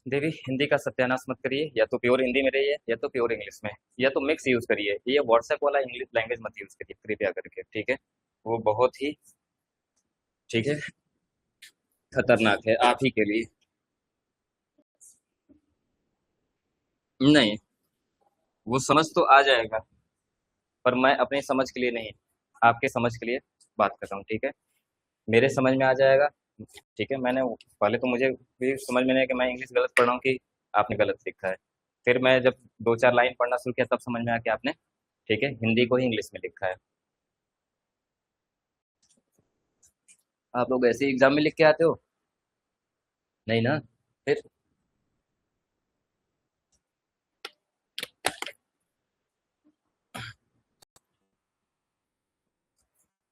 देवी, हिंदी का सत्यानाश मत करिए। या तो प्योर हिंदी में रहिए या तो प्योर इंग्लिश में, या तो मिक्स यूज करिए। ये व्हाट्सएप वाला इंग्लिश लैंग्वेज मत यूज करिए कृपया करके, ठीक है? वो बहुत ही, ठीक है, खतरनाक है आप ही के लिए। नहीं, वो समझ तो आ जाएगा, पर मैं अपनी समझ के लिए नहीं, आपके समझ के लिए बात कर रहा हूँ, ठीक है? मेरे समझ में आ जाएगा, ठीक है? पहले तो मुझे भी समझ में नहीं आया कि मैं इंग्लिश गलत पढ़ रहा हूँ कि आपने गलत लिखा है। फिर मैं जब दो चार लाइन पढ़ना शुरू किया तब समझ में आया कि आपने, ठीक है, हिंदी को ही इंग्लिश में लिखा है। आप लोग ऐसे ही एग्जाम में लिख के आते हो? नहीं ना? फिर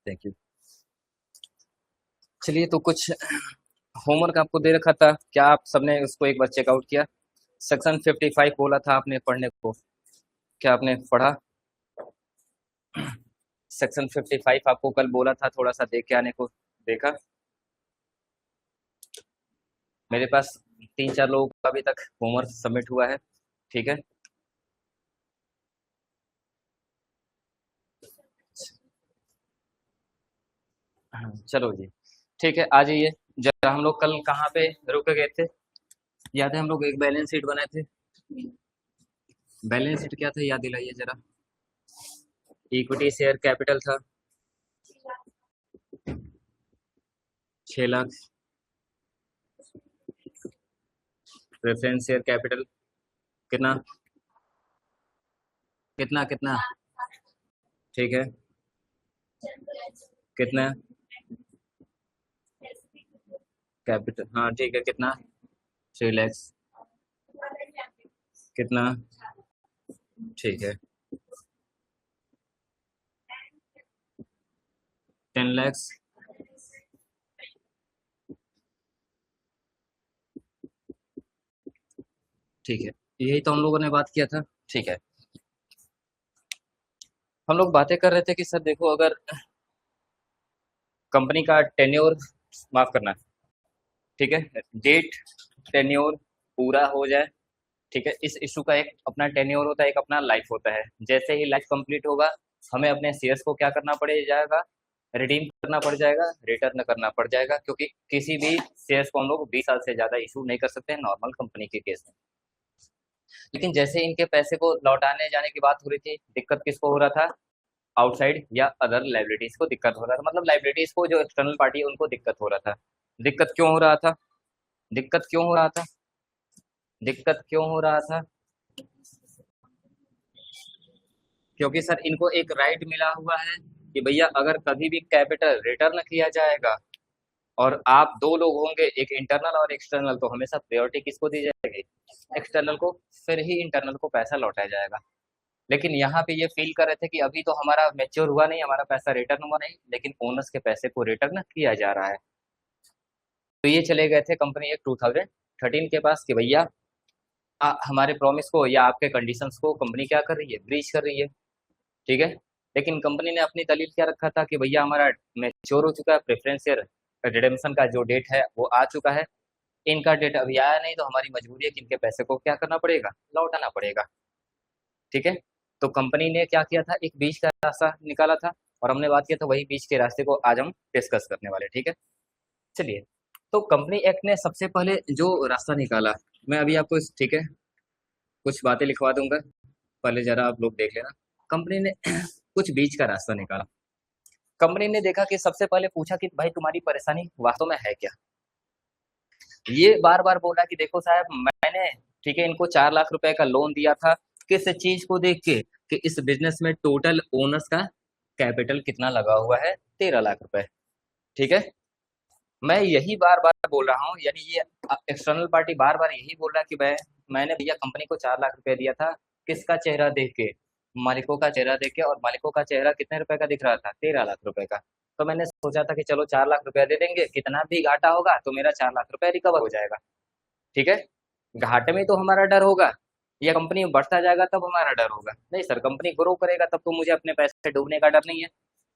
थैंक यू। चलिए, तो कुछ होमवर्क आपको दे रखा था, क्या आप सबने उसको एक बार चेकआउट किया? सेक्शन 55 बोला था आपने पढ़ने को, क्या आपने पढ़ा? सेक्शन 55 आपको कल बोला था थोड़ा सा देख के आने को, देखा? मेरे पास तीन चार लोगों का अभी तक होमवर्क सबमिट हुआ है, ठीक है? हाँ, चलो जी, ठीक है, आ जाइए। जरा हम लोग कल कहाँ पे रुक गए थे? याद है हम लोग एक बैलेंस शीट बनाए थे। बैलेंस शीट क्या था, याद दिलाइए जरा। इक्विटी शेयर कैपिटल था 6 लाख। प्रेफरेंस शेयर कैपिटल कितना? कितना कितना? ठीक है, कितना? कैपिटल, हाँ ठीक है, कितना? 3 लैक्स। कितना? ठीक है, 10 लैक्स। ठीक है, यही तो हम लोगों ने बात किया था, ठीक है। हम लोग बातें कर रहे थे कि सर देखो, अगर कंपनी का टेन्योर, माफ करना, ठीक है, डेट टेन्योर पूरा हो जाए, ठीक है? इस इशू का एक अपना टेन्योर होता है, एक अपना लाइफ होता है। जैसे ही लाइफ कंप्लीट होगा, हमें अपने शेयर्स को क्या करना पड़ जाएगा? रिडीम करना पड़ जाएगा, रिटर्न करना पड़ जाएगा, क्योंकि किसी भी शेयर्स को हम लोग 20 साल से ज्यादा इशू नहीं कर सकते हैं नॉर्मल कंपनी के केस में। लेकिन जैसे इनके पैसे को लौटाने जाने की बात हो रही थी, दिक्कत किसको हो रहा था? आउटसाइड या अदर लाइबिलिटीज को दिक्कत हो रहा था, मतलब लाइबिलिटीज को जो एक्सटर्नल पार्टी है उनको दिक्कत हो रहा था। दिक्कत क्यों हो रहा था? दिक्कत क्यों हो रहा था? दिक्कत क्यों हो रहा था? क्योंकि सर इनको एक राइट मिला हुआ है कि भैया अगर कभी भी कैपिटल रिटर्न किया जाएगा और आप दो लोग होंगे, एक इंटरनल और एक्सटर्नल, तो हमेशा प्रायोरिटी किसको दी जाएगी? एक्सटर्नल को। फिर ही इंटरनल को पैसा लौटाया जाएगा। लेकिन यहाँ पे ये फील कर रहे थे कि अभी तो हमारा मैच्योर हुआ नहीं, हमारा पैसा रिटर्न हुआ नहीं, लेकिन ओनर्स के पैसे को रिटर्न किया जा रहा है। तो ये चले गए थे कंपनी एक 2013 के पास कि भैया हमारे प्रॉमिस को या आपके कंडीशंस को कंपनी क्या कर रही है? ब्रीच कर रही है, ठीक है? लेकिन कंपनी ने अपनी दलील क्या रखा था कि भैया हमारा मैच्योर हो चुका है, प्रेफरेंस शेयर रिडेम्पशन का जो डेट है वो आ चुका है, इनका डेट अभी आया नहीं, तो हमारी मजबूरी है कि इनके पैसे को क्या करना पड़ेगा? लौटाना पड़ेगा, ठीक है? तो कंपनी ने क्या किया था, एक बीच का रास्ता निकाला था, और हमने बात किया था वही बीच के रास्ते को आज हम डिस्कस करने वाले, ठीक है? चलिए, तो कंपनी एक्ट ने सबसे पहले जो रास्ता निकाला, मैं अभी आपको ठीक है कुछ बातें लिखवा दूंगा, पहले जरा आप लोग देख लेना। कंपनी ने कुछ बीच का रास्ता निकाला। कंपनी ने देखा कि सबसे पहले पूछा कि भाई तुम्हारी परेशानी वास्तव में है क्या? ये बार बार बोला कि देखो साहब, मैंने, ठीक है, इनको 4 लाख रुपए का लोन दिया था, किस चीज को देख के? कि इस बिजनेस में टोटल ओनर्स का कैपिटल कितना लगा हुआ है? 13 लाख रुपए, ठीक है? मैं यही बार बार बोल रहा हूँ, यानी ये एक्सटर्नल पार्टी बार बार यही बोल रहा है कि मैंने भैया कंपनी को 4 लाख रुपए दिया था, किसका चेहरा देख के? मालिकों का चेहरा देख के, और मालिकों का चेहरा कितने रुपए का दिख रहा था? 13 लाख रुपए का। तो मैंने सोचा था कि चलो 4 लाख रुपया दे देंगे, कितना भी घाटा होगा तो मेरा 4 लाख रुपया रिकवर हो जाएगा, ठीक है? घाटे में तो हमारा डर होगा, या कंपनी बढ़ता जाएगा तब हमारा डर होगा? नहीं सर, कंपनी ग्रो करेगा तब तो मुझे अपने पैसे डूबने का डर नहीं है।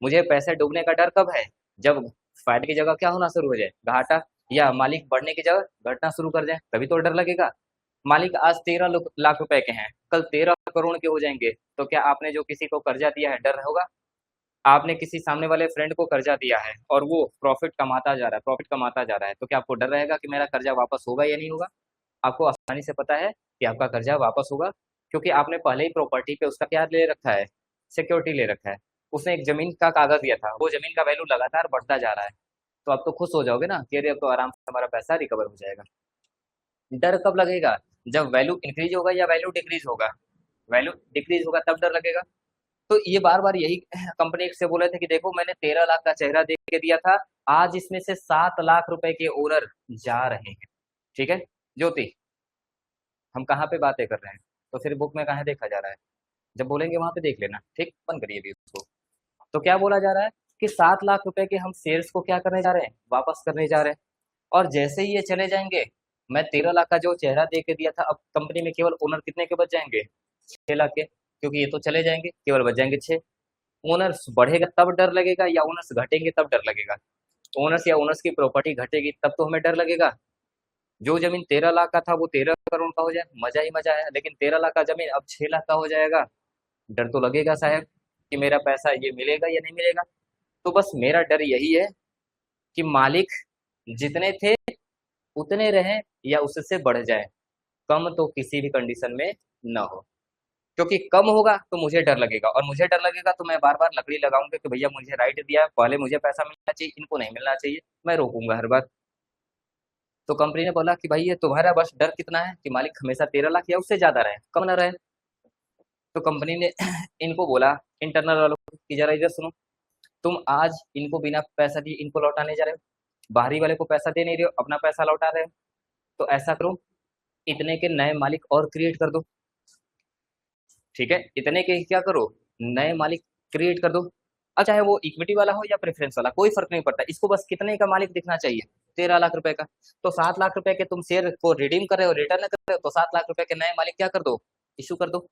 मुझे पैसे डूबने का डर कब है? जब फायदे की जगह क्या होना शुरू हो जाए? घाटा, या मालिक बढ़ने की जगह घटना शुरू कर जाए, तभी तो डर लगेगा। मालिक आज 13 लाख रुपए के हैं, कल 13 करोड़ के हो जाएंगे, तो क्या आपने जो किसी को कर्जा दिया है डर होगा? आपने किसी सामने वाले फ्रेंड को कर्जा दिया है और वो प्रॉफिट कमाता जा रहा है, तो क्या आपको डर रहेगा कि मेरा कर्जा वापस होगा या नहीं होगा? आपको आसानी से पता है कि आपका कर्जा वापस होगा, क्योंकि आपने पहले ही प्रॉपर्टी पे उसका क्या ले रखा है, सिक्योरिटी ले रखा है। उसने एक जमीन का कागज दिया था, वो जमीन का वैल्यू लगातार बढ़ता जा रहा है, तो आप तो खुश हो जाओगे ना कि अरे अब तो आराम से हमारा पैसा रिकवर हो जाएगा। डर कब लगेगा? जब वैल्यू इंक्रीज होगा या वैल्यू डिक्रीज होगा? वैल्यू डिक्रीज होगा तब डर लगेगा। तो ये बार बार यही कंपनी से बोले थे कि देखो मैंने 13 लाख का चेहरा देख के दिया था, आज इसमें से 7 लाख रुपए के ओनर जा रहे हैं। ठीक है ज्योति, हम कहाँ पे बातें कर रहे हैं? तो फिर बुक में कहाँ देखा जा रहा है? जब बोलेंगे वहां पे देख लेना, ठीक, बंद करिए अभी उसको। तो क्या बोला जा रहा है कि 7 लाख रुपए के हम शेयर्स को क्या करने जा रहे हैं, वापस करने जा रहे हैं। और जैसे ही ये चले जाएंगे, मैं 13 लाख का जो चेहरा दे के दिया था, अब कंपनी में केवल ओनर कितने के बच जाएंगे? 6 लाख के, क्योंकि ये तो चले जाएंगे, केवल बच जाएंगे 6। ओनर्स बढ़ेगा तब डर लगेगा या ओनर्स घटेंगे तब डर लगेगा? ओनर्स या ओनर्स की प्रॉपर्टी घटेगी तब तो हमें डर लगेगा। जो जमीन 13 लाख का था वो 13 करोड़ का हो जाए, मजा ही मजा है, लेकिन 13 लाख का जमीन अब 6 लाख का हो जाएगा, डर तो लगेगा साहब कि मेरा पैसा ये मिलेगा या नहीं मिलेगा। तो बस मेरा डर यही है कि मालिक जितने थे उतने रहें या उससे बढ़ जाए, कम तो किसी भी कंडीशन में ना हो। क्योंकि कम होगा तो मुझे डर लगेगा, और मुझे डर लगेगा तो मैं बार बार लकड़ी लगाऊंगा कि भैया मुझे राइट दिया है, पहले मुझे पैसा मिलना चाहिए, इनको नहीं मिलना चाहिए, मैं रोकूंगा हर बार। तो कंपनी ने बोला कि भाई ये तुम्हारा बस डर कितना है कि मालिक हमेशा 13 लाख या उससे ज्यादा रहे, कम ना रहे। तो कंपनी ने इनको बोला, इंटरनल वालों को, कि जरा इधर सुनो, तुम आज इनको बिना पैसा दिए इनको लौटाने जा रहे हो, बाहरी वाले को पैसा दे नहीं रहे हो, अपना पैसा लौटा रहे हो। तो ऐसा करो, इतने के नए मालिक और क्रिएट कर दो। ठीक है, इतने के क्या करो, नए मालिक क्रिएट कर दो। अब चाहे वो इक्विटी वाला हो या प्रेफरेंस वाला, कोई फर्क नहीं पड़ता, इसको बस कितने का मालिक दिखना चाहिए, 13 लाख रुपए का। तो 7 लाख रुपए के तुम शेयर को रिडीम कर रहे हो, रिटर्न कर रहे हो, तो 7 लाख रुपए के नए मालिक क्या कर दो, इशू कर दो।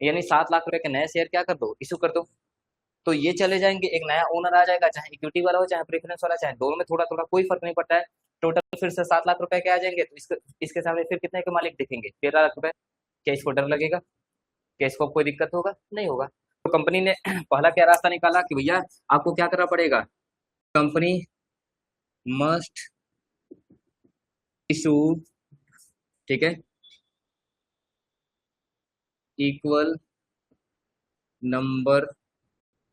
यानी 7 लाख रुपए के नए शेयर क्या कर दो, इशू कर दो। तो ये चले जाएंगे, एक नया ओनर आ जाएगा, चाहे इक्विटी वाला हो चाहे प्रेफरेंस वाला, चाहे दोनों में थोड़ा थोड़ा, कोई फर्क नहीं पड़ता है। टोटल फिर से 7 लाख रुपए के आ जाएंगे, तो इसके सामने फिर कितने के मालिक दिखेंगे, 13 लाख रुपए। क्या इसको डर लगेगा? क्या इसको कोई दिक्कत होगा? नहीं होगा। तो कंपनी ने पहला क्या रास्ता निकाला कि भैया आपको क्या करना पड़ेगा, कंपनी मस्ट इशू, ठीक है, equal number,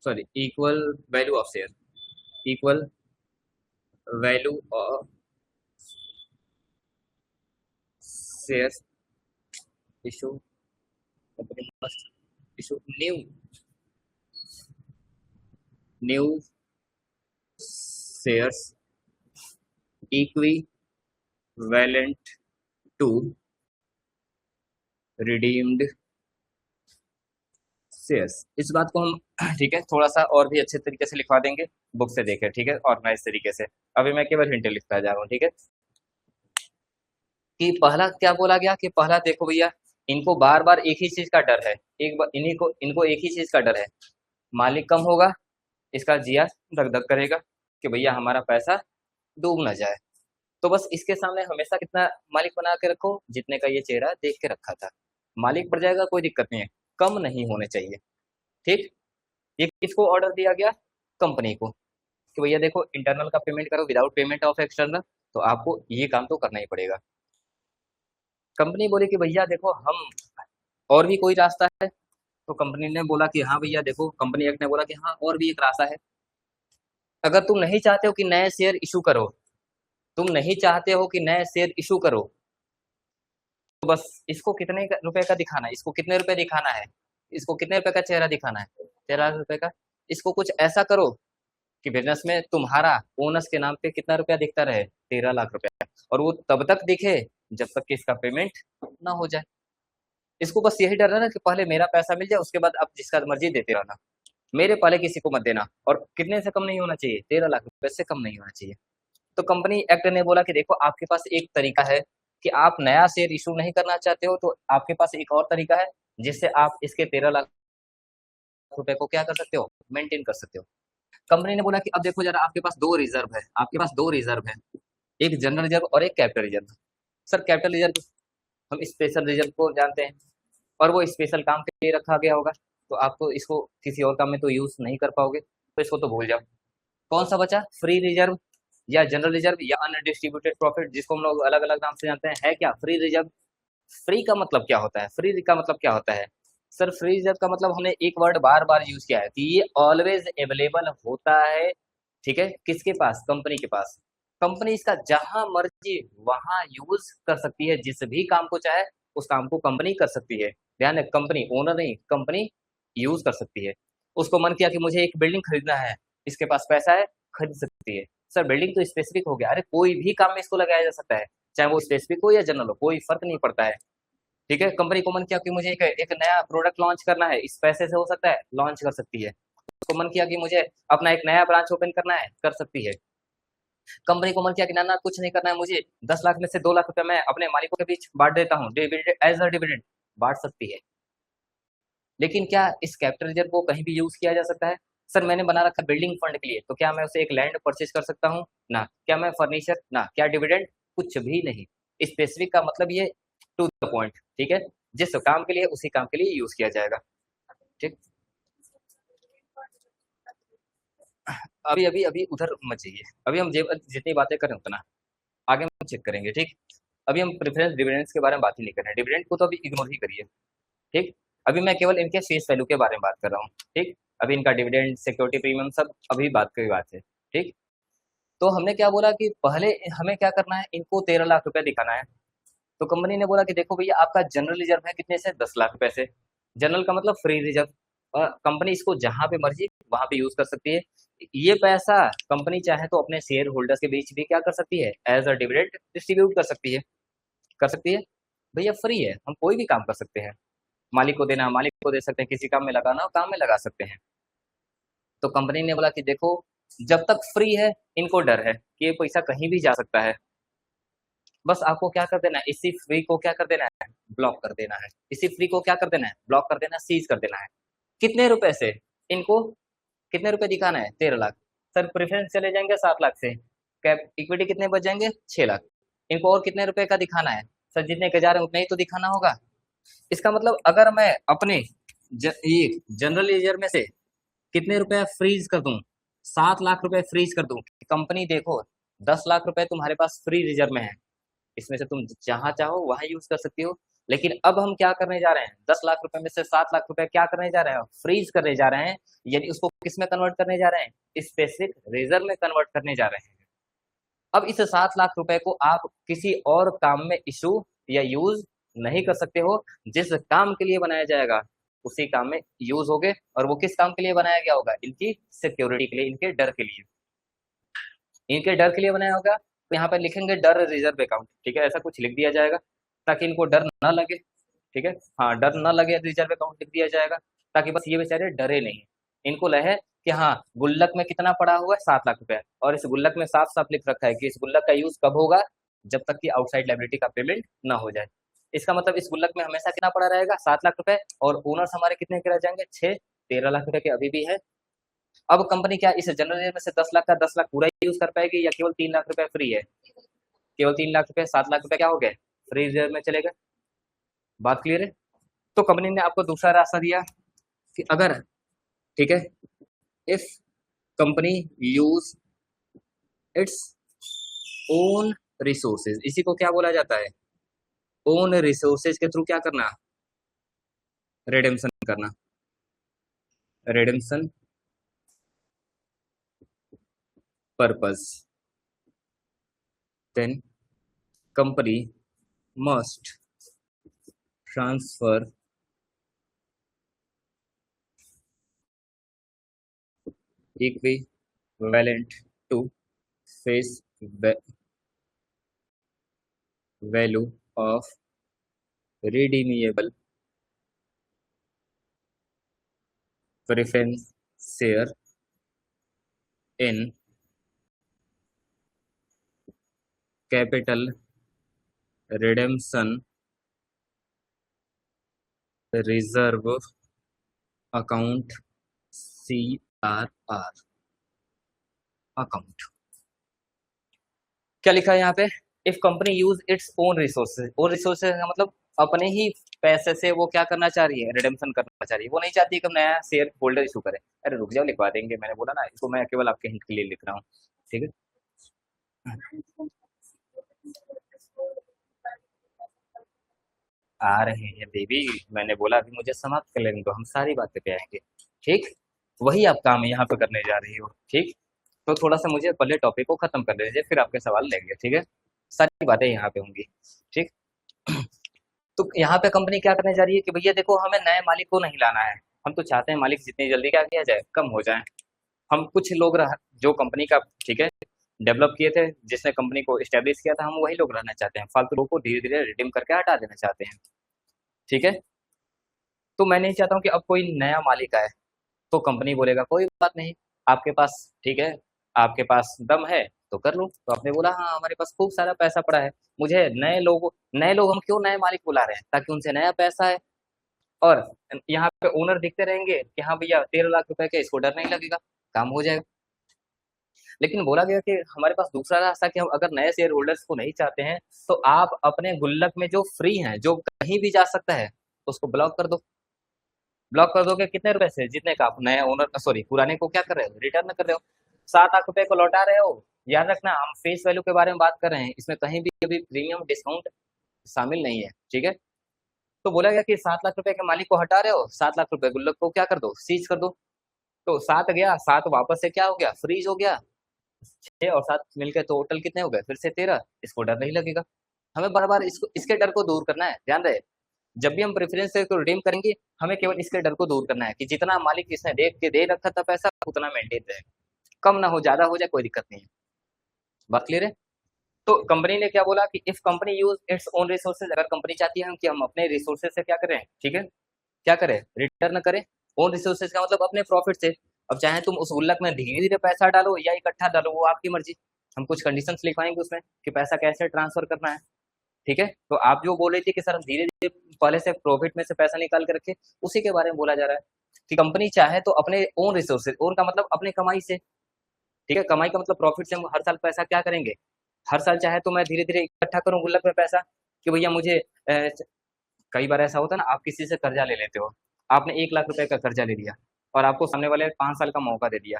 sorry, equal value of share, equal value of share issue, company must issue new new shares equivalent to redeemed shares. इस बात को हम ठीक है थोड़ा सा और भी अच्छे तरीके से लिखवा देंगे, बुक से देखें, ठीक है, ऑर्गेनाइज तरीके से। अभी मैं केवल हिंट लिखता जा रहा हूँ, ठीक है। कि पहला क्या बोला गया कि पहला देखो भैया, इनको बार बार एक ही चीज का डर है, एक बार इनको एक ही चीज का डर है, मालिक कम होगा, इसका जिया धक धक करेगा कि भैया हमारा पैसा डूब ना जाए। तो बस इसके सामने हमेशा कितना मालिक बना के रखो, जितने का ये चेहरा देख के रखा था। मालिक बढ़ जाएगा कोई दिक्कत नहीं है, कम नहीं होने चाहिए। ठीक, ये किसको ऑर्डर दिया गया, कंपनी को, कि भैया देखो इंटरनल का पेमेंट करो विदाउट पेमेंट ऑफ एक्सटर्नल, तो आपको ये काम तो करना ही पड़ेगा। कंपनी बोली कि भैया देखो हम, और भी कोई रास्ता है? तो कंपनी ने बोला कि हाँ भैया देखो, कंपनी एक्ट ने बोला कि हाँ और भी एक रास्ता है। अगर तुम नहीं चाहते हो कि नए शेयर इशू करो, तुम नहीं चाहते हो कि नए शेयर इशू करो, तो बस इसको कितने रुपए का दिखाना है, इसको कितने रुपए दिखाना है, इसको कितने रुपए का चेहरा दिखाना है, 13 लाख रुपए का। इसको कुछ ऐसा करो कि बिजनेस में तुम्हारा ओनर्स के नाम पे कितना रुपया दिखता रहे, 13 लाख रुपया, और वो तब तक दिखे जब तक कि इसका पेमेंट ना हो जाए। इसको बस यही डर है ना कि पहले मेरा पैसा मिल जाए, उसके बाद आप जिसका मर्जी देते रहना, मेरे पहले किसी को मत देना। और कितने से कम नहीं होना चाहिए, 13 लाख रुपए से कम नहीं होना चाहिए। तो कंपनी एक्ट ने बोला कि देखो आपके पास एक तरीका है कि आप नया शेयर इशू नहीं करना चाहते हो, तो आपके पास एक और तरीका है जिससे आप इसके 13 लाख रुपए को क्या कर सकते हो, मेंटेन कर सकते हो। कंपनी ने बोला कि अब देखो जरा, आपके पास दो रिजर्व है, आपके पास दो रिजर्व है, एक जनरल रिजर्व और एक capital reserve. Sir capital reserve हम स्पेशल रिजर्व को जानते हैं, और वो स्पेशल काम के लिए रखा गया होगा, तो आपको इसको किसी और काम में तो यूज नहीं कर पाओगे, तो इसको तो भूल जाओ। कौन सा बचा? फ्री रिजर्व या जनरल रिजर्व या अनडिस्ट्रीब्यूटेड प्रॉफिट, जिसको हम लोग अलग अलग नाम से जानते हैं, है क्या फ्री रिजर्व? फ्री का मतलब क्या होता है? फ्री का मतलब क्या होता है? सर फ्री रिजर्व का मतलब हमने एक वर्ड बार बार यूज किया है कि ये ऑलवेज अवेलेबल होता है, ठीक है, किसके पास? कंपनी के पास। कंपनी इसका जहां मर्जी वहां यूज कर सकती है, जिस भी काम को चाहे उस काम को कंपनी कर सकती है। ध्यान है, कंपनी, ओनर नहीं, कंपनी यूज कर सकती है। उसको मन किया कि मुझे एक बिल्डिंग खरीदना है, इसके पास पैसा है, खरीद सकती है। सर बिल्डिंग तो स्पेसिफिक हो गया, अरे कोई भी काम में इसको लगाया जा सकता है, चाहे वो स्पेसिफिक हो या जनरल हो, कोई फर्क नहीं पड़ता है। ठीक है, कंपनी को मन किया कि मुझे एक एक नया प्रोडक्ट लॉन्च करना है, इस पैसे से हो सकता है, लॉन्च कर सकती है। उसको मन किया कि मुझे अपना एक नया ब्रांच ओपन करना है, कर सकती है। कंपनी को मन किया कि ना ना कुछ नहीं करना है मुझे, 10 लाख में से 2 लाख रुपए मैं अपने मालिकों के बीच बांट देता हूँ, डिविडेंड एज अ डिविडेंड, बांट सकती है। लेकिन क्या इस कैपिटल रिजर्व को कहीं भी यूज किया जा सकता है? सर मैंने बना रखा बिल्डिंग फंड के लिए, तो क्या मैं उसे एक लैंड परचेज कर सकता हूँ? ना। क्या मैं फर्नीचर? ना। क्या डिविडेंड? कुछ भी नहीं। स्पेसिफिक का मतलब ये टू द पॉइंट, ठीक है, जिस काम के लिए उसी काम के लिए यूज किया जाएगा। ठीक, अभी अभी अभी उधर मत जाइए, अभी हम जितनी बातें करें उतना आगे हम चेक करेंगे। ठीक, अभी हम प्रेफरेंस डिविडेंड्स के बारे में बात ही नहीं कर रहे हैं, डिविडेंड को तो अभी इग्नोर ही करिए। ठीक, अभी मैं केवल इनके फेस वैल्यू के बारे में बात कर रहा हूँ। ठीक, अभी इनका डिविडेंड, सिक्योरिटी प्रीमियम सब अभी बात की बात है। ठीक, तो हमने क्या बोला कि पहले हमें क्या करना है, इनको 13 लाख रुपए दिखाना है। तो कंपनी ने बोला कि देखो भैया आपका जनरल रिजर्व है कितने से? 10 लाख रुपए से। जनरल का मतलब फ्री रिजर्व, और कंपनी इसको जहां पे मर्जी वहां पे यूज कर सकती है। ये पैसा कंपनी चाहे तो अपने शेयर होल्डर्स के बीच भी क्या कर सकती है, एज अ डिविडेंड डिस्ट्रीब्यूट कर सकती है। कर सकती है, भैया फ्री है, हम कोई भी काम कर सकते हैं। मालिक को देना, मालिक को दे सकते हैं, किसी काम में लगाना हो काम में लगा सकते हैं। तो कंपनी ने बोला कि देखो जब तक फ्री है, इनको डर है कि ये पैसा कहीं भी जा सकता है, बस आपको क्या कर देना है, इसी फ्री को क्या कर देना है, ब्लॉक कर देना है। इसी फ्री को क्या कर देना है, ब्लॉक कर देना, सीज कर देना है। कितने रुपए से? इनको कितने रुपए दिखाना है? 13 लाख। सर प्रेफरेंस चले जाएंगे 7 लाख से, कैप इक्विटी कितने बच जाएंगे? 6 लाख। इनको और कितने रुपए का दिखाना है? सर जितने के जा रहे हैं उतने ही तो दिखाना होगा। इसका मतलब अगर मैं अपने ये जनरल लेजर में से कितने रुपए फ्रीज कर दूं, 7 लाख रुपए फ्रीज कर दूं, कंपनी देखो 10 लाख रुपए तुम्हारे पास फ्री रिजर्व में है, इसमें से तुम जहां चाहो वहां यूज कर सकती हो। लेकिन अब हम क्या करने जा रहे हैं, 10 लाख रुपए में से 7 लाख रुपए क्या करने जा रहे हैं, फ्रीज करने जा रहे हैं, यानी उसको किस में कन्वर्ट करने जा रहे हैं, स्पेसिफिक रिजर्व में कन्वर्ट करने जा रहे हैं। अब इस 7 लाख रुपए को आप किसी और काम में इशू या यूज नहीं कर सकते हो, जिस काम के लिए बनाया जाएगा उसी काम में यूज होगे, और वो किस काम के लिए बनाया गया होगा, इनकी सिक्योरिटी के लिए, इनके डर के लिए, इनके डर के लिए बनाया होगा। तो यहाँ पर लिखेंगे डर रिजर्व अकाउंट, ठीक है, ऐसा कुछ लिख दिया जाएगा ताकि इनको डर ना लगे। ठीक है, हाँ डर ना लगे, रिजर्व अकाउंट लिख दिया जाएगा, ताकि बस ये बेचारे डरे नहीं। इनको लहे कि हाँ गुल्लक में कितना पड़ा हुआ है, 7 लाख रुपए, और इस गुल्लक में साफ साफ लिख रखा है कि इस गुल्लक का यूज कब होगा, जब तक कि आउटसाइड लाइबिलिटी का पेमेंट ना हो जाए। इसका मतलब इस गुल्लक में हमेशा कितना पड़ा रहेगा, 7 लाख रुपए, और ओनर्स हमारे कितने के रह जाएंगे, 6। 13 लाख रुपए के अभी भी है। अब कंपनी क्या इस जनरल में से 10 लाख का 10 लाख पूरा ही यूज कर पाएगी, या केवल 3 लाख रुपए फ्री है? केवल 3 लाख रुपए, 7 लाख रुपए क्या हो गए, फ्री रिजर्व में चले गए। बात क्लियर है? तो कंपनी ने आपको दूसरा रास्ता दिया कि अगर, ठीक है, if company use its own resources, इसी को क्या बोला जाता है, ओन रिसोर्सेज के थ्रू क्या करना, रिडेम्पशन करना, redemption purpose, then company must transfer equivalent to face value of redeemable preference share in capital redemption reserve account, CRR account. क्या लिखा है यहाँ पे, if company use its own resources, own resources का मतलब अपने ही पैसे से वो क्या करना चाह रही है, रिडेम्पशन करना चाह रही है। वो नहीं चाहती कि हम नया शेयर होल्डर इशू करें। अरे रुक जाओ, लिखवा देंगे, मैंने बोला ना, इसको मैं केवल आपके हिंट के लिए लिख रहा हूँ। ठीक है। आ रहे हैं बेबी, मैंने बोला अभी मुझे समाप्त कर लेने दो, हम सारी बातें पे आएंगे। ठीक। वही आप काम यहाँ पे करने जा रही हो। ठीक। तो थोड़ा सा मुझे पहले टॉपिक को खत्म कर दीजिए, फिर आपके सवाल लेंगे। ठीक है। सारी बातें यहाँ पे होंगी। ठीक। तो यहाँ पे कंपनी क्या करने जा रही है कि भैया देखो, हमें नए मालिक को नहीं लाना है। हम तो चाहते हैं मालिक जितनी जल्दी क्या किया जाए, कम हो जाए। हम कुछ लोग जो कंपनी का, ठीक है, डेवलप किए थे, जिसने कंपनी को स्टेब्लिश किया था, हम वही लोग रहना चाहते हैं। फालतू लोगों को धीरे धीरे रिडीम करके हटा देना चाहते हैं। ठीक है। तो मैं नहीं चाहता हूँ कि अब कोई नया मालिक आए। तो कंपनी बोलेगा कोई बात नहीं, आपके पास, ठीक है, आपके पास दम है तो कर लो। तो आपने बोला हाँ, हमारे पास खूब सारा पैसा पड़ा है, मुझे नए लोग हम क्यों नए मालिक बुला रहे हैं, ताकि उनसे नया पैसा है। और यहाँ पे ओनर दिखते रहेंगे कि हाँ भैया 13 लाख रुपए के, इसको डर नहीं लगेगा, काम हो जाएगा। लेकिन बोला गया कि हमारे पास दूसरा रास्ता, कि हम अगर नए शेयर होल्डर्स को नहीं चाहते हैं, तो आप अपने गुल्लक में जो फ्री हैं, जो कहीं भी जा सकता है, उसको ब्लॉक कर दो। ब्लॉक कर दोगे कितने रुपए से, जितने का आप नए ओनर, सॉरी, पुराने को क्या कर रहे हो, रिटर्न कर रहे हो। 7 लाख रुपए को लौटा रहे हो। याद रखना, हम फेस वैल्यू के बारे में बात कर रहे हैं, इसमें कहीं भी अभी प्रीमियम डिस्काउंट शामिल नहीं है। ठीक है। तो बोला गया कि 7 लाख रुपए के मालिक को हटा रहे हो, 7 लाख रुपए गुल्लक को क्या कर दो, सीज कर दो। तो 7 गया, 7 वापस से क्या हो गया, फ्रीज हो गया। 6 और 7 मिलकर टोटल कितने हो गए, फिर से 13। इसको डर नहीं लगेगा। हमें बार बार इसको, इसके डर को दूर करना है, ध्यान रहे। जब भी हम प्रेफरेंस को रिडीम करेंगे, हमें केवल इसके डर को दूर करना है कि जितना मालिक इसने देख के दे रखा था पैसा, उतना मेंटेन रहे। कम ना हो, ज्यादा हो जाए, कोई दिक्कत नहीं है। बात क्लियर है। तो कंपनी ने क्या बोला कि if company use its own resources, अगर कंपनी चाहती है कि हम अपने रिसोर्सेज से क्या करें, ठीक है, क्या करें, रिटर्न करें। ओन रिसोर्सेज का मतलब अपने प्रॉफिट से। अब चाहे तुम उस गुल्लक में धीरे धीरे पैसा डालो या इकट्ठा डालो, वो आपकी मर्जी। हम कुछ कंडीशंस लिखवाएंगे उसमें कि पैसा कैसे ट्रांसफर करना है। ठीक है। तो आप जो बोल रही थी कि सर हम धीरे धीरे पहले से प्रॉफिट में से पैसा निकाल के रखे, उसी के बारे में बोला जा रहा है कि कंपनी चाहे तो अपने ओन रिसोर्सेज, ओन का मतलब अपने कमाई से, ठीक है, कमाई का मतलब प्रॉफिट से हम हर साल पैसा क्या करेंगे, हर साल चाहे तो मैं धीरे धीरे इकट्ठा करूं गुल्लक में पैसा, कि भैया मुझे कई बार ऐसा होता है ना, आप किसी से कर्जा ले लेते हो। आपने 1 लाख रुपए का कर्जा ले लिया, और आपको सामने वाले 5 साल का मौका दे दिया।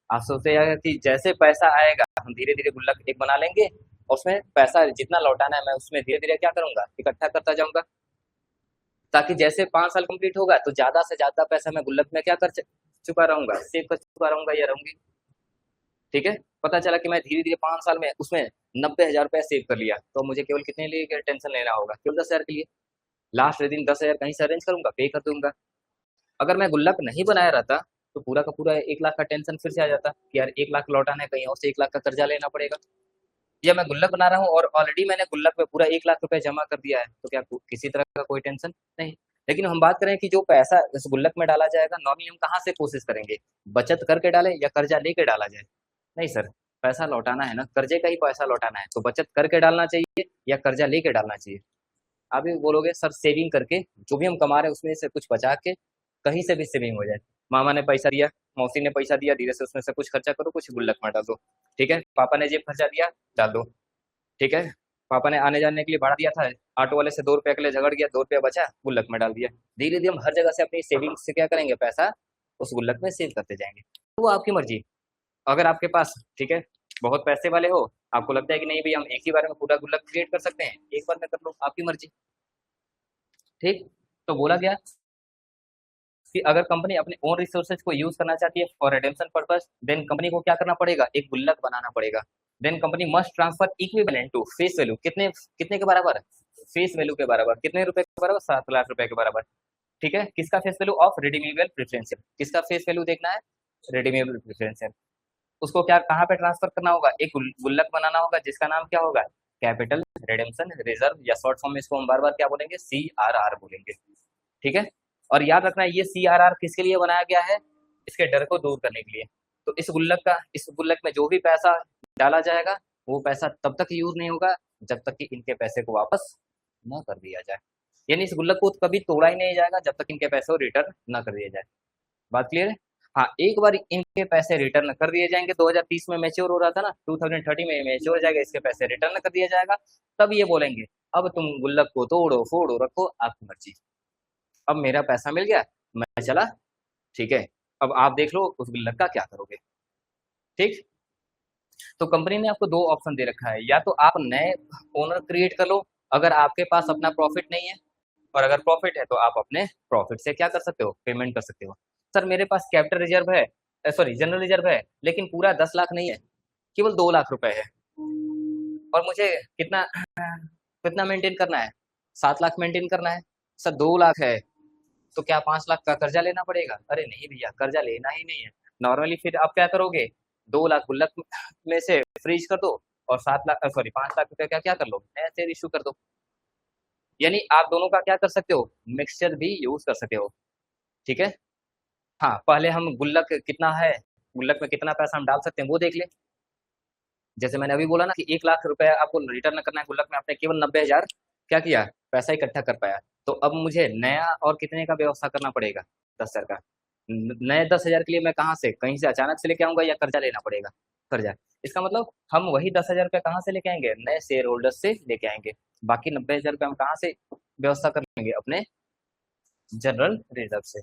आप सोचते हैं कि जैसे पैसा आएगा, हम धीरे धीरे गुल्लक एक बना लेंगे, और उसमें पैसा जितना लौटाना है, मैं उसमें धीरे धीरे क्या करूंगा, इकट्ठा करता जाऊंगा। ताकि जैसे 5 साल कंप्लीट होगा, तो ज्यादा से ज्यादा पैसा मैं गुल्लक में क्या कर चुका रहूंगा, सेव कर चुका रहूंगा या रहूंगी। ठीक है। पता चला कि मैं धीरे धीरे 5 साल में उसमें 90,000 रुपया सेव कर लिया, तो मुझे केवल कितने लिए टेंशन लेना होगा, केवल 10,000 के लिए। लास्ट दिन 10,000 कहीं से अरेंज करूंगा, पे कर दूंगा। अगर मैं गुल्लक नहीं बनाया रहता, तो पूरा का पूरा 1 लाख का टेंशन फिर से आ जाता कि यार 1 लाख लौटाना है, कहीं और से 1 लाख का कर्जा लेना पड़ेगा। या मैं गुल्लक बना रहा हूँ और ऑलरेडी मैंने गुल्लक में पूरा 1 लाख रुपए जमा कर दिया है, तो क्या किसी तरह का कोई टेंशन नहीं। लेकिन हम बात करें कि जो पैसा इस गुल्लक में डाला जाएगा, नॉर्मली हम कहाँ से कोशिश करेंगे, बचत करके डालें या कर्जा लेके डाला जाए। नहीं सर, पैसा लौटाना है ना, कर्जे का ही पैसा लौटाना है, तो बचत करके डालना चाहिए या कर्जा लेके डालना चाहिए। आप भी बोलोगे सर सेविंग करके, जो भी हम कमा रहे हैं उसमें से कुछ बचा के, कहीं से भी सेविंग हो जाए। मामा ने पैसा दिया, मौसी ने पैसा दिया, धीरे से उसमें से कुछ खर्चा करो, कुछ गुल्लक में डाल दो। ठीक है। पापा ने जेब खर्चा दिया, डाल दो। ठीक है। पापा ने आने जाने के लिए भाड़ा दिया था, ऑटो वाले से 2 रुपए के लिए झगड़ गया, 2 रुपया बचा, गुल्लक में डाल दिया। धीरे धीरे हम हर जगह से अपनी सेविंग से क्या करेंगे, पैसा उस गुल्लक में सेव करते जाएंगे। तो वो आपकी मर्जी। अगर आपके पास, ठीक है, बहुत पैसे वाले हो, आपको लगता है कि नहीं भैया हम एक ही बार में पूरा गुल्लक क्रिएट कर सकते हैं, एक बार में कर लो, आपकी मर्जी। ठीक। तो बोला गया कि अगर कंपनी अपने ओन रिसोर्सेज को यूज करना चाहती है for redemption purpose, then company को क्या करना पड़ेगा, एक गुल्लक बनाना पड़ेगा। Then company must transfer equivalent to face value, कितने कितने के बराबर, फेस वैल्यू के बराबर, कितने रुपए के बराबर, 7 लाख रुपए के बराबर। ठीक है। किसका face value, of redeemable preferential, किसका फेस वैल्यू देखना है, रिडीमेबल प्रेफरेंशियल। उसको क्या, कहाँ पे ट्रांसफर करना होगा, एक गुल्लक बनाना होगा जिसका नाम क्या होगा, कैपिटल रिडेम्पशन रिजर्व, या शॉर्ट फॉर्म में इसको हम बार बार क्या बोलेंगे, CRR बोलेंगे। ठीक है। और याद रखना ये CRR किसके लिए बनाया गया है, इसके डर को दूर करने के लिए। तो इस गुल्लक में जो भी पैसा डाला जाएगा, वो पैसा तब तक यूज नहीं होगा जब तक कि इनके पैसे को वापस न कर दिया जाए। यानी इस गुल्लक को कभी तोड़ा ही नहीं जाएगा जब तक इनके पैसे को रिटर्न न कर दिया जाए। बात क्लियर है। हाँ, एक बार इनके पैसे रिटर्न कर दिए जाएंगे, 2030 में मैच्योर हो रहा था ना, 2030 में मैच्योर हो जाएगा, इसके पैसे रिटर्न कर दिया जाएगा, तब ये बोलेंगे अब तुम गुल्लक को तोड़ो फोड़ो रखो, आपकी मर्जी। अब मेरा पैसा मिल गया, मैं चला, ठीक है। अब आप देख लो उस गुल्लक का क्या करोगे। ठीक। तो कंपनी ने आपको दो ऑप्शन दे रखा है, या तो आप नए ओनर क्रिएट कर लो अगर आपके पास अपना प्रॉफिट नहीं है, और अगर प्रॉफिट है तो आप अपने प्रॉफिट से क्या कर सकते हो, पेमेंट कर सकते हो। सर मेरे पास कैपिटल रिजर्व है, सॉरी जनरल रिजर्व है, लेकिन पूरा 10 लाख नहीं है, केवल 2 लाख रुपए है, और मुझे कितना कितना मेंटेन करना है, 7 लाख मेंटेन करना है। सर 2 लाख है, तो क्या 5 लाख का कर्जा लेना पड़ेगा? अरे नहीं भैया, कर्जा लेना ही नहीं है। नॉर्मली फिर आप क्या करोगे, 2 लाख गुल्लक में से फ्रीज कर दो, और 7 लाख सॉरी 5 लाख रुपए का क्या कर लो, नया शेयर इशू कर दो। यानी आप दोनों का क्या कर सकते हो, मिक्सचर भी यूज कर सकते हो। ठीक है। हाँ, पहले हम गुल्लक कितना है, गुल्लक में कितना पैसा हम डाल सकते हैं वो देख ले। जैसे मैंने अभी बोला ना कि 1 लाख रुपए आपको रिटर्न करना है गुल्लक में, आपने केवल 90 हजार क्या किया, पैसा इकट्ठा कर पाया। तो अब मुझे नया और कितने का व्यवस्था करना पड़ेगा, 10 हजार का। नए 10 हजार के लिए मैं कहाँ से, कहीं से अचानक से लेके आऊंगा या कर्जा लेना पड़ेगा, कर्जा। इसका मतलब हम वही 10 हजार रुपये कहाँ से लेके आएंगे, नए शेयर होल्डर्स से लेके आएंगे। बाकी 90 हजार रुपये हम कहाँ से व्यवस्था कर लेंगे, अपने जनरल रिजर्व से।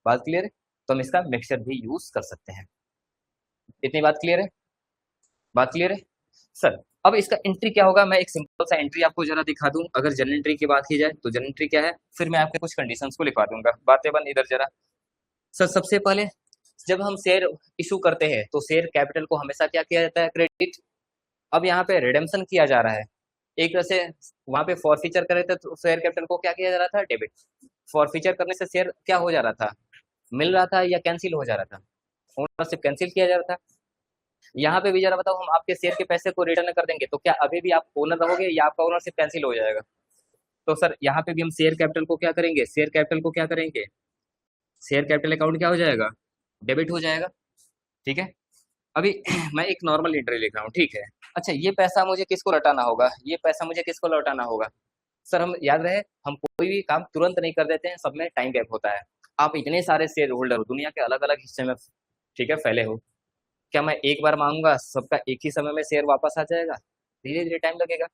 बात क्लियर है? तो हम इसका मिक्सचर भी यूज कर सकते हैं। इतनी बात क्लियर है? बात क्लियर है? सर अब इसका एंट्री क्या होगा, मैं एक सिंपल सा एंट्री आपको जरा दिखा दूं। अगर जनरल एंट्री की बात की जाए तो जनरल एंट्री क्या है, फिर मैं आपके कुछ कंडीशंस को लिखवा दूंगा। बातें बंद इधर जरा। सर सबसे पहले जब हम शेयर इशू करते हैं तो शेयर कैपिटल को हमेशा क्या किया जाता है, क्रेडिट। अब यहाँ पे रिडेम्पशन किया जा रहा है, एक तरह से वहां पे फॉरफीचर करे थे तो शेयर कैपिटल को क्या किया जा रहा था, डेबिट। फॉरफीचर करने से शेयर क्या हो जा रहा था, मिल रहा था या कैंसिल हो जा रहा था, ओनरशिप कैंसिल किया जा रहा था। यहाँ पे भी जरा बताओ, हम आपके शेयर के पैसे को रिटर्न कर देंगे तो क्या अभी भी आप ओनर रहोगे या आपका ओनरशिप कैंसिल हो जाएगा? तो सर यहाँ पे भी हम शेयर कैपिटल को क्या करेंगे, शेयर कैपिटल को क्या करेंगे, शेयर कैपिटल अकाउंट क्या हो जाएगा, डेबिट हो जाएगा। ठीक है। अभी मैं एक नॉर्मल एंट्री लिख रहा हूँ, ठीक है। अच्छा ये पैसा मुझे किसको लौटाना होगा, ये पैसा मुझे किसको लौटाना होगा? सर हम याद रहे, हम कोई भी काम तुरंत नहीं कर देते हैं, सब में टाइम गैप होता है। आप इतने सारे शेयर होल्डर हो, दुनिया के अलग अलग हिस्से में, ठीक है, फैले हो। क्या मैं एक बार मांगूंगा सबका एक ही समय में शेयर वापस आ जाएगा? धीरे धीरे टाइम लगेगा।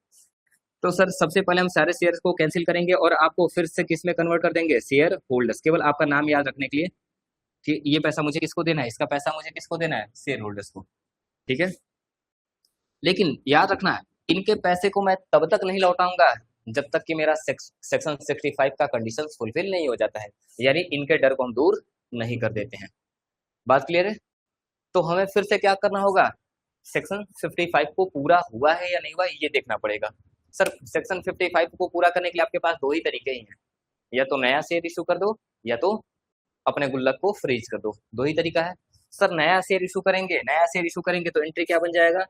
तो सर सबसे पहले हम सारे शेयर को कैंसिल करेंगे और आपको फिर से किस में कन्वर्ट कर देंगे, शेयर होल्डर्स। केवल आपका नाम याद रखने के लिए कि ये पैसा मुझे किसको देना है, इसका पैसा मुझे किसको देना है, शेयर होल्डर्स को। ठीक है। लेकिन याद रखना है, इनके पैसे को मैं तब तक नहीं लौटाऊंगा जब तक कि मेरा सेक्शन 65 का कंडीशन फुलफिल नहीं हो जाता है, यानी इनके डर को हम दूर नहीं कर देते हैं। बात क्लियर है? तो हमें फिर से क्या करना होगा, सेक्शन 55 को पूरा हुआ है या नहीं हुआ ये देखना पड़ेगा। सर सेक्शन 55 को पूरा करने के लिए आपके पास दो ही तरीके ही हैं, या तो नया शेयर इशू कर दो या तो अपने गुल्लक को फ्रीज कर दो, दो ही तरीका है। सर नया शेयर इशू करेंगे, नया शेयर इशू करेंगे तो एंट्री क्या बन जाएगा,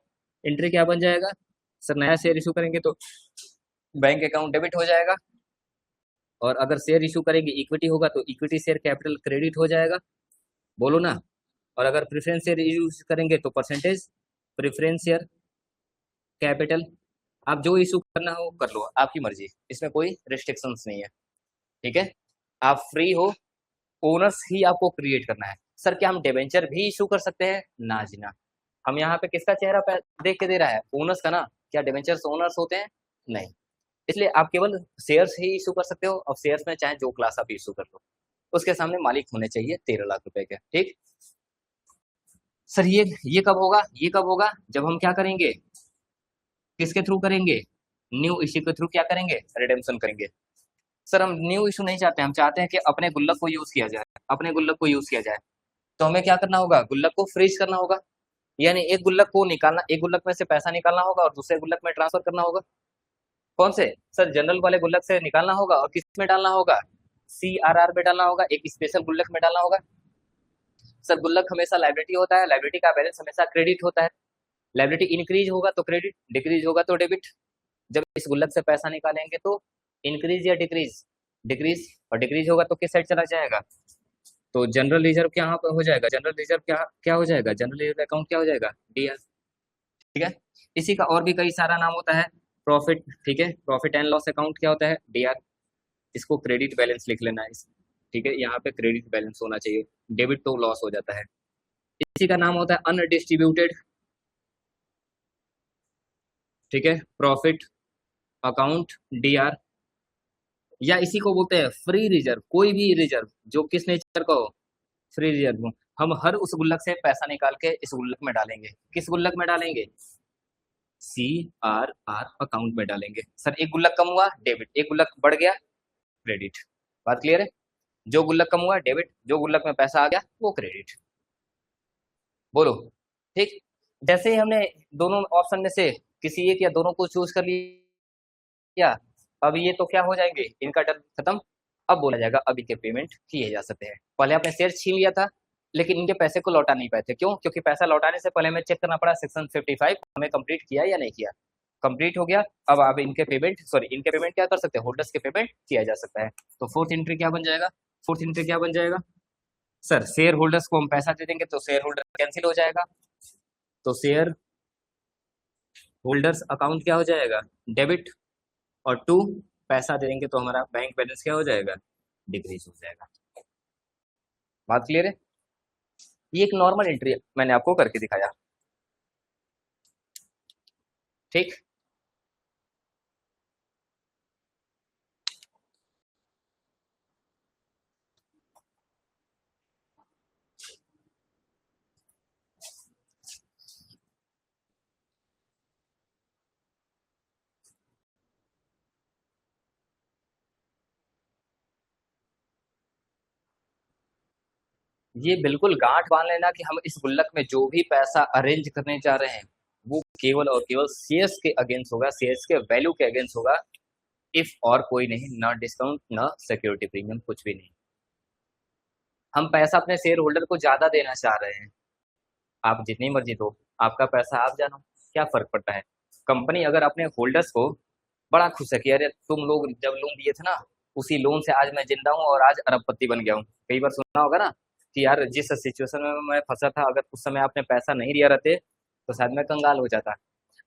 एंट्री क्या बन जाएगा? सर नया शेयर इशू करेंगे तो बैंक अकाउंट डेबिट हो जाएगा, और अगर शेयर इशू करेंगे इक्विटी होगा तो इक्विटी शेयर कैपिटल क्रेडिट हो जाएगा, बोलो ना। और अगर प्रेफरेंस शेयर यूज करेंगे तो परसेंटेज प्रेफरेंस शेयर कैपिटल। आप जो इशू करना हो कर लो, आपकी मर्जी, इसमें कोई रिस्ट्रिक्शंस नहीं है। ठीक है। आप फ्री हो, ओनर्स ही आपको क्रिएट करना है। सर क्या हम डिबेंचर भी इशू कर सकते हैं? ना जी ना। हम यहाँ पे किसका चेहरा देख के दे रहा है, ओनर्स का ना। क्या डिबेंचर्स ओनर्स होते हैं? नहीं। इसलिए आप केवल शेयर्स ही इशू कर सकते हो, और शेयर्स में चाहे जो क्लास आप इशू कर लो, उसके सामने मालिक होने चाहिए 13 लाख रुपए के। ठीक। सर ये कब होगा, ये कब होगा, जब हम क्या करेंगे, किसके थ्रू करेंगे, न्यू इश्यू के थ्रू क्या करेंगे, रिडेम्पशन करेंगे। सर हम न्यू इशू नहीं चाहते, हम चाहते हैं कि अपने गुल्लक को यूज किया जाए, अपने गुल्लक को यूज किया जाए। तो हमें क्या करना होगा, गुल्लक को फ्रीज करना होगा, यानी एक गुल्लक को निकालना, एक गुल्लक में से पैसा निकालना होगा और दूसरे गुल्लक में ट्रांसफर करना होगा। कौन से? सर जनरल वाले गुल्लक से निकालना होगा, और किस में डालना होगा, CRR में डालना होगा, एक स्पेशल गुल्लक में डालना होगा। सर गुल्लक हमेशा लाइबिलिटी होता है, लाइबिलिटी का बैलेंस हमेशा क्रेडिट होता है। लाइबिलिटी इंक्रीज होगा तो क्रेडिट, डिक्रीज होगा तो डेबिट। जब इस गुल्लक से पैसा निकालेंगे तो इंक्रीज या डिक्रीज, डिक्रीज, और डिक्रीज होगा तो किस साइड चला जाएगा, तो जनरल रिजर्व क्या हो जाएगा, जनरल रिजर्व क्या क्या हो जाएगा, जनरल रिजर्व अकाउंट क्या हो जाएगा, DR। ठीक है। इसी का और भी कई सारा नाम होता है, प्रॉफिट। ठीक है, प्रॉफिट एंड लॉस अकाउंट क्या होता है, DR। इसको क्रेडिट बैलेंस लिख लेना है ठीक है, यहाँ पे क्रेडिट बैलेंस होना चाहिए, डेबिट तो लॉस हो जाता है। इसी का नाम होता है अनडिस्ट्रीब्यूटेड, ठीक है, प्रॉफिट, अकाउंट डीआर, या इसी को बोलते हैं फ्री रिजर्व। कोई भी रिजर्व जो किस नेचर का हो, फ्री रिजर्व, हम हर उस गुल्लक से पैसा निकाल के इस गुल्लक में डालेंगे। किस गुल्लक में डालेंगे? सी आर आर अकाउंट में डालेंगे। सर एक गुल्लक कम हुआ डेबिट, एक गुल्लक बढ़ गया क्रेडिट। बात क्लियर है? जो गुल्लक कम हुआ डेबिट, जो गुल्लक में पैसा आ गया वो क्रेडिट। बोलो ठीक। जैसे ही हमने दोनों ऑप्शन में से किसी एक या दोनों को चूज कर लिया, अब ये तो क्या हो जाएंगे, इनका डर खत्म। अब बोला जाएगा अब इनके पेमेंट किए जा सकते हैं। पहले आपने शेयर छीन लिया था लेकिन इनके पैसे को लौटा नहीं पाए थे, क्यों? क्योंकि पैसा लौटाने से पहले हमें चेक करना पड़ा सेक्शन 55 हमें कंप्लीट किया या नहीं किया। कंप्लीट हो गया, अब आप इनके पेमेंट, सॉरी इनके पेमेंट क्या कर सकते हैं, होल्डर्स के पेमेंट किया जा सकता है। तो फोर्थ एंट्री क्या बन जाएगा? फोर्थ एंट्री क्या बन जाएगा सर? शेयर होल्डर्स को हम पैसा दे देंगे तो शेयर होल्डर कैंसिल हो जाएगा, तो शेयर होल्डर्स अकाउंट क्या हो जाएगा, डेबिट। और टू, पैसा दे देंगे तो हमारा बैंक बैलेंस क्या हो जाएगा, डिक्रीज हो जाएगा। बात क्लियर है? ये एक नॉर्मल एंट्री मैंने आपको करके दिखाया, ठीक। ये बिल्कुल गांठ बांध लेना कि हम इस गुल्लक में जो भी पैसा अरेंज करने जा रहे हैं वो केवल और केवल शेयर्स के अगेंस्ट होगा, शेयर्स के वैल्यू के अगेंस्ट होगा। इफ और कोई नहीं, ना डिस्काउंट ना सिक्योरिटी प्रीमियम, कुछ भी नहीं। हम पैसा अपने शेयर होल्डर को ज्यादा देना चाह रहे हैं, आप जितनी मर्जी दो, आपका पैसा आप जानो, क्या फर्क पड़ता है। कंपनी अगर अपने होल्डर्स को बड़ा खुश है कि अरे तुम लोग जब लोन दिए थे ना, उसी लोन से आज मैं जिंदा हूँ और आज अरबपति बन गया हूँ। कई बार सुना होगा ना कि यार जिस सिचुएशन में मैं फंसा था, अगर उस समय आपने पैसा नहीं दिया रहते तो शायद मैं कंगाल हो जाता।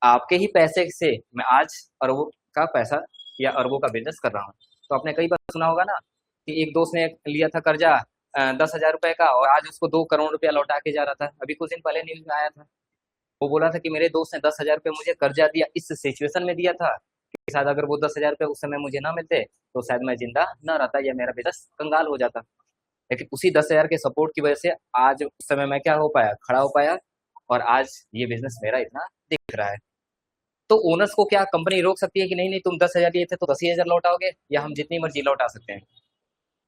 आपके ही पैसे से मैं आज अरबों का पैसा या अरबों का बिजनेस कर रहा हूँ। तो आपने कई बार सुना होगा ना कि एक दोस्त ने लिया था कर्जा 10,000 रुपए का और आज उसको 2 करोड़ रुपया लौटा के जा रहा था। अभी कुछ दिन पहले न्यूज में आया था, वो बोला था कि मेरे दोस्त ने 10,000 रुपये मुझे कर्जा दिया, इस सिचुएशन में दिया था कि शायद अगर वो 10,000 रुपये उस समय मुझे ना मिलते तो शायद मैं जिंदा न रहता या मेरा बिजनेस कंगाल हो जाता। लेकिन उसी 10,000 के सपोर्ट की वजह से आज उस समय मैं क्या हो पाया, खड़ा हो पाया, और आज ये बिजनेस मेरा इतना दिख रहा है। तो ओनर्स को क्या कंपनी रोक सकती है कि नहीं नहीं तुम 10,000 लिए थे तो 10,000 लौटाओगे, या हम जितनी मर्जी लौटा सकते हैं।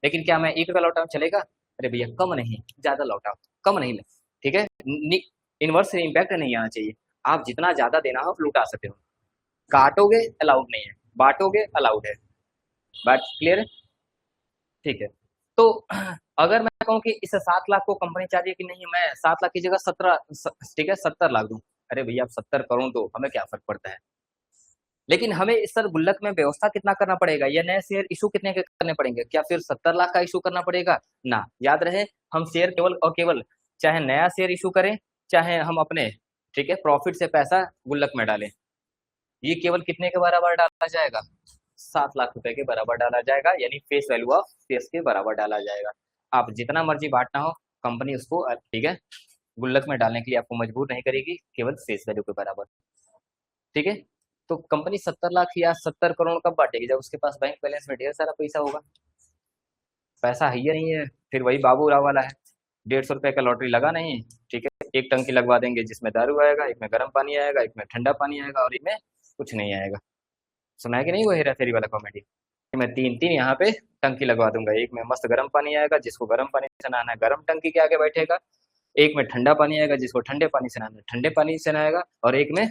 लेकिन क्या मैं 1 रुपया लौटाऊं चलेगा? अरे भैया कम नहीं, ज्यादा लौटाओ, कम नहीं, ठीक है। इनवर्स इम्पैक्ट नहीं आना चाहिए, आप जितना ज्यादा देना हो लुटा सकते हो। काटोगे अलाउड नहीं है, बांटोगे अलाउड है। बात क्लियर है? ठीक है। तो अगर मैं कहूँ कि इस 7 लाख को कंपनी चाह रही है कि नहीं मैं 7 लाख की जगह 17, ठीक है 70 लाख दूं, अरे भैया आप 70 करोड़ दो, हमें क्या फर्क पड़ता है। लेकिन हमें इस सर गुल्लक में व्यवस्था कितना करना पड़ेगा, या नए शेयर इशू कितने के करने पड़ेंगे, क्या फिर 70 लाख का इशू करना पड़ेगा ना। याद रहे हम शेयर केवल और केवल चाहे नया शेयर इशू करें चाहे हम अपने, ठीक है, प्रॉफिट से पैसा गुल्लक में डालें, ये केवल कितने के बराबर डाला जाएगा, 7 लाख रुपए के बराबर डाला जाएगा, यानी फेस वैल्यू ऑफ शेयर्स के बराबर डाला जाएगा। आप जितना मर्जी बांटना हो कंपनी उसको, ठीक है, गुल्लक में डालने के लिए आपको मजबूर नहीं करेगी, केवल फेस वैल्यू के बराबर, ठीक है। तो कंपनी 70 लाख या 70 करोड़ कब बांटेगी, जब उसके पास बैंक बैलेंस में ढेर सारा पैसा होगा। पैसा है ही नहीं है, फिर वही बाबू राव वाला है, 150 रुपए का लॉटरी लगा नहीं, ठीक है, एक टंकी लगवा देंगे जिसमें दारू आएगा, एक में गर्म पानी आएगा, एक में ठंडा पानी आएगा और एक में कुछ नहीं आएगा। सुना है कि नहीं वो हेरा फेरी वाला कॉमेडी, मैं तीन तीन यहाँ पे टंकी लगवा दूंगा, एक में मस्त गर्म पानी आएगा जिसको गर्म पानी से नहाना है गर्म टंकी के आगे बैठेगा, एक में ठंडा पानी आएगा जिसको ठंडे पानी से नहाना है ठंडे पानी से नहाएगा, और एक में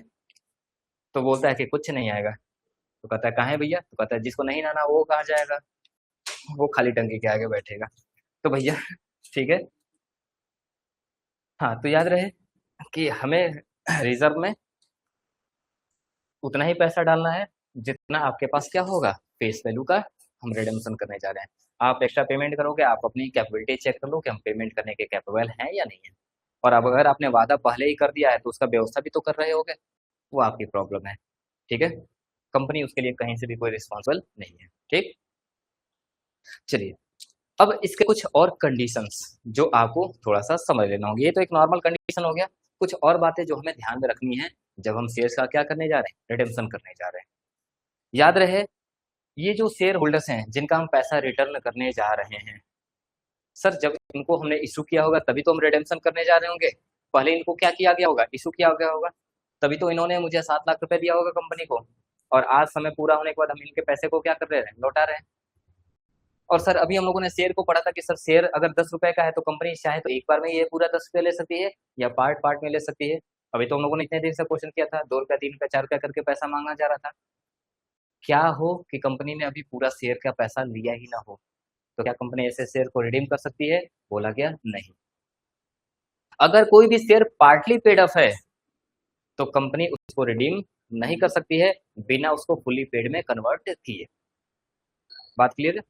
तो बोलता है कि कुछ नहीं आएगा। तो कहता है कहाँ है भैया, तो कहता है जिसको नहीं नहाना वो कहाँ जाएगा, वो खाली टंकी के आगे बैठेगा। तो भैया ठीक है, हाँ तो याद रहे कि हमें रिजर्व में उतना ही पैसा डालना है जितना आपके पास क्या होगा, फेस वैल्यू का हम रिडेम्पशन करने जा रहे हैं। आप एक्स्ट्रा पेमेंट करोगे, आप अपनी कैपेबिलिटी चेक कर लो कि हम पेमेंट करने के कैपेबल हैं या नहीं है। और अब अगर आपने वादा पहले ही कर दिया है तो उसका व्यवस्था भी तो कर रहे होगे, वो आपकी प्रॉब्लम है, ठीक है। कंपनी उसके लिए कहीं से भी कोई रिस्पॉन्सिबल नहीं है, ठीक। चलिए अब इसके कुछ और कंडीशंस जो आपको थोड़ा सा समझ लेना होगी। ये तो एक नॉर्मल कंडीशन हो गया, कुछ और बातें जो हमें ध्यान में रखनी है जब हम शेयर्स का क्या करने जा रहे हैं, रिडेम्पशन करने जा रहे हैं। याद रहे, ये जो शेयर होल्डर्स हैं जिनका हम पैसा रिटर्न करने जा रहे हैं, सर जब इनको हमने इशू किया होगा तभी तो हम रिडेम्पशन करने जा रहे होंगे। पहले इनको क्या किया गया होगा, इशू किया गया होगा, तभी तो इन्होंने मुझे 7 लाख रुपए दिया होगा कंपनी को। और आज समय पूरा होने के बाद हम इनके पैसे को क्या कर रहे हैं, लौटा रहे हैं। और सर अभी हम लोगों ने शेयर को पढ़ा था कि सर शेयर अगर 10 रुपए का है तो कंपनी चाहे तो एक बार में ये पूरा 10 रुपये ले सकती है या पार्ट पार्ट में ले सकती है। अभी तो हम लोगों ने इतने देर से क्वेश्चन किया था, 2 रुपया 3 रुपया 4 रुपया करके पैसा मांगा जा रहा था। क्या हो कि कंपनी ने अभी पूरा शेयर का पैसा लिया ही ना हो, तो क्या कंपनी ऐसे शेयर को रिडीम कर सकती है? बोला गया नहीं। अगर कोई भी शेयर पार्टली पेड अप है तो कंपनी उसको रिडीम नहीं कर सकती है बिना उसको फुली पेड में कन्वर्ट किए। बात क्लियर है?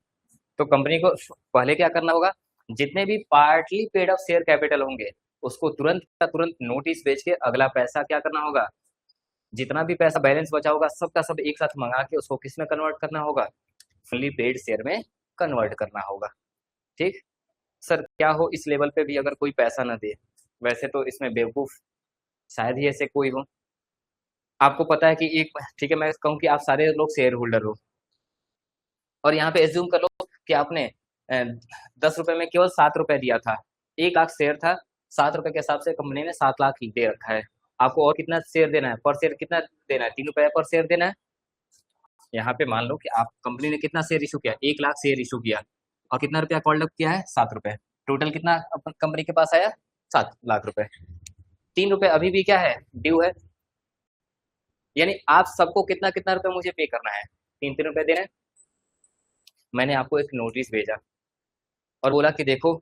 तो कंपनी को पहले क्या करना होगा, जितने भी partly paid up share capital होंगे उसको तुरंत का तुरंत नोटिस भेज के अगला पैसा क्या करना होगा, जितना भी पैसा बैलेंस बचा होगा सबका सब एक साथ मंगा के उसको किस में कन्वर्ट करना होगा, फुली पेड शेयर में कन्वर्ट करना होगा। ठीक। सर क्या हो इस लेवल पे भी अगर कोई पैसा ना दे, वैसे तो इसमें बेवकूफ शायद ही ऐसे कोई हो। आपको पता है कि एक, ठीक है मैं कहूँ कि आप सारे लोग शेयर होल्डर हो और यहाँ पे एज्यूम कर लो कि आपने 10 रुपए में केवल 7 रुपए दिया था, 1 लाख शेयर था, 7 रुपए के हिसाब से कंपनी ने 7 लाख ही दे रखा है। आपको और कितना शेयर देना है, पर शेयर कितना देना है, 3 रुपए पर शेयर देना है। यहाँ पे मान लो कि आप कंपनी ने कितना शेयर इशू किया, 1 लाख शेयर इशू किया और कितना रुपया कॉल्ड अप किया है, 7 रुपए। टोटल कितना कंपनी के पास आया, 7 लाख रुपए। 3 रुपए अभी भी क्या है, ड्यू है। यानी आप सबको कितना कितना रुपए मुझे पे करना है, 3 3 रुपए देना है। मैंने आपको एक नोटिस भेजा और बोला कि देखो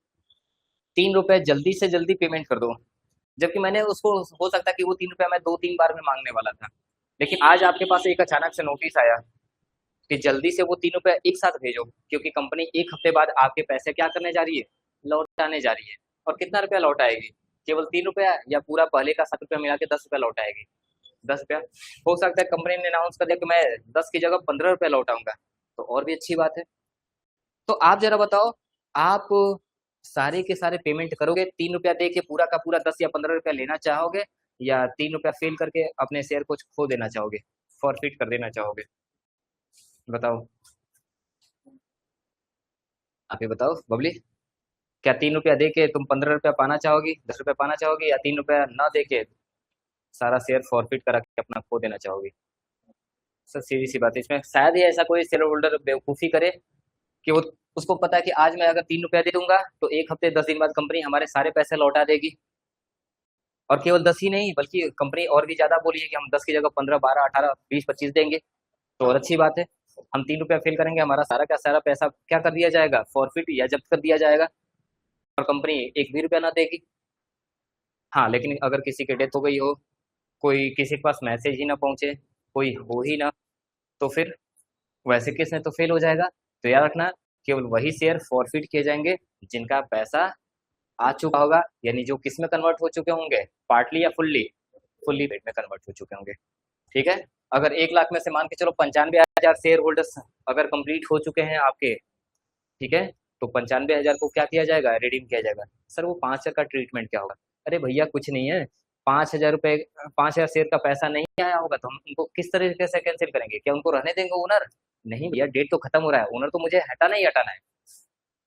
3 रुपए जल्दी से जल्दी पेमेंट कर दो, जबकि मैंने उसको, हो सकता है कि वो 3 रुपया मैं 2 3 बार में मांगने वाला था, लेकिन आज आपके पास एक अचानक से नोटिस आया कि जल्दी से वो 3 रुपया एक साथ भेजो, क्योंकि कंपनी 1 हफ्ते बाद आपके पैसे क्या करने जा रही है, लौटाने जा रही है। और कितना रुपया लौटाएगी, केवल 3 रुपया या पूरा पहले का 7 रुपया मिला के 10 रुपया लौटाएगी, 10 रुपया। हो सकता है कंपनी ने अनाउंस कर दिया कि मैं 10 की जगह 15 रुपया लौटाऊंगा, तो और भी अच्छी बात है। तो आप जरा बताओ, आप सारे के सारे पेमेंट करोगे 3 रुपया दे के पूरा का पूरा 10 या 15 रुपया लेना चाहोगे, या 3 रुपया फेल करके अपने शेयर को खो देना चाहोगे, फॉरफिट कर देना चाहोगे? बताओ, आप ये बताओ बबली, क्या 3 रुपया दे के तुम 15 रुपया पाना चाहोगी, 10 रुपया पाना चाहोगी, या 3 रुपया न दे के सारा शेयर फॉरफिट करा के अपना खो देना चाहोगी? सर सीधी सी बात है, इसमें शायद ही ऐसा कोई शेयर होल्डर बेवकूफ़ी करे कि वो, उसको पता है कि आज मैं अगर 3 रुपया दे दूंगा तो 1 हफ्ते 10 दिन बाद कंपनी हमारे सारे पैसे लौटा देगी। और केवल 10 ही नहीं, बल्कि कंपनी और भी ज़्यादा बोली है कि हम 10 की जगह 15 12 18 20 25 देंगे, तो और अच्छी बात है। हम 3 रुपया फेल करेंगे, हमारा सारा का सारा पैसा क्या कर दिया जाएगा, फॉरफिट या जब्त कर दिया जाएगा, और कंपनी एक भी रुपया ना देगी। हाँ, लेकिन अगर किसी की डेथ हो गई हो, कोई किसी के पास मैसेज ही ना पहुंचे, कोई हो ही ना, तो फिर वैसे केस में तो फेल हो जाएगा। तो याद रखना, केवल वही शेयर फॉरफिट किए जाएंगे जिनका पैसा आ चुका होगा, यानी जो किस में कन्वर्ट हो चुके होंगे, पार्टली या फुल्ली, फुल्ली पेड में कन्वर्ट हो चुके होंगे। ठीक है। अगर 1 लाख में से मान के चलो 95,000 शेयर होल्डर्स अगर कंप्लीट हो चुके हैं आपके, ठीक है, तो 95,000 को क्या किया जाएगा, रिडीम किया जाएगा। सर वो 5 हजार का ट्रीटमेंट क्या होगा? अरे भैया कुछ नहीं है, 5,000 रुपए, 5,000 शेयर का पैसा नहीं आया होगा तो हम उनको किस तरीके से कैंसिल करेंगे, क्या उनको रहने देंगे ओनर? नहीं भैया, डेट तो खत्म हो रहा है, ओनर तो मुझे हटाना ही हटाना है।